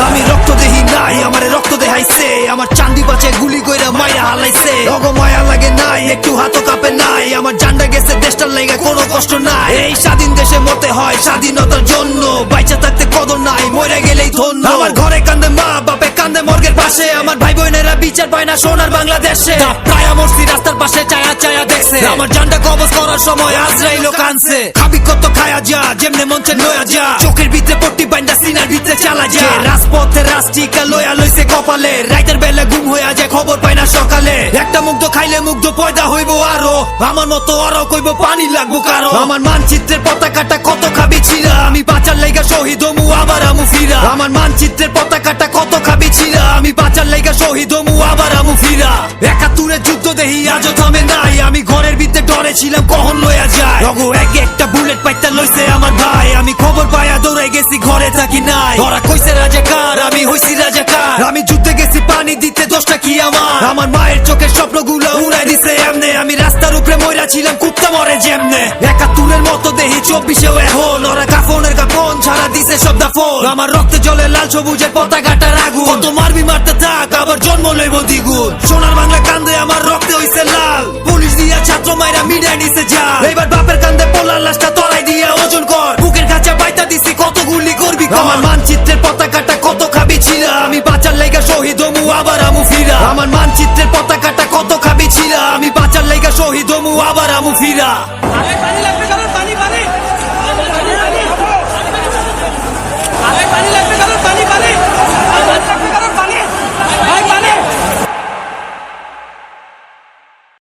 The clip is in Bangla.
আমি রক্ত দেহি নাই, আমারে রক্ত দেখাইছে, আমার চান্দি বাঁচে গুলি কইরা মায়া হালাইছে। রগ মায়া লাগে নাই, একটু হাতও কাঁপে নাই, আমার জান্ডা গেছে দেশটার লাইগা কোনো কষ্ট নাই। এই স্বাধীন দেশে মতে হয় স্বাধীনতার জন্য, বাইচা থাকতে কদর নাই, মরে গেলেই ধন্য। আমার ঘরে কান্দে মা, বাপে কান্দে মর্গের পাশে, আমার ভাই বোনেরা বিচার পায় না সোনার বাংলাদেশে। প্রায় মরছি রাস্তার পাশে চায়া চায়া দেখছে, আমার জানটা কবজ করার সময় আজরাইল কানছে। খাবি কত খায়া যা, যেমনে মঞ্চে লয়া যা, চোখের ভিতরে পট্টি বাইন্দা সিনার ভিতরে চালা যা। রাজপথে রাস্টিকা লয়া লইছে কপালে, রাইতের বেলা ঘুম হইয়া যায় খবর পায় না সকালে। একটা মুগ্ধ খাইলে মুগ্ধ পয়দা হইব আরো, আমার মতো আরো কইব পানি লাগবো কারো। আমার মানচিত্রের পতাকাটা কত খাবি ছিড়া, আমি বাঁচার লাইগা শহীদ হমু আবার আমু ফিরা। আমার মানচিত্রের পতাকাটা কত খাবি ছিড়া, আমি বাঁচার লাইগা শহীদ হমু আবার আমু ফিরা। ৭১-এর যুদ্ধ দেহি আজও থামে নাই, আমি ঘরের ভিতরে ডরে ছিলাম কখন লইয়া যায়। রগো এক একটা বুলেট পাইতা লইছে আমার ভাই, আমি খবর পাইয়া দৌড়ে গেছি ঘরে থাকি নাই। ওরা কইছে রাজাকার, আমি হইছি রাজাকার, আমি যুদ্ধে গেছি পানি দিতে, দোষটা কি আমার? আমার মায়ের চোখের স্বপ্নগুলো উড়াই দিছে এমনে, আমি রাস্তার উপরে মইরা ছিলাম কুত্তা মরে যেমনে। ৭১-এর মতো দেহি ২৪-এও এখন, ওরা কাফনের কাফন ছাড়া দিছে সব দাফন। আমার রক্তে জলে লাল সবুজের পতাকাটা রাগুন, কত মারবি মারতে থাক, আবার জন্ম লইব দ্বিগুণ। সোনার বাংলা কান্দে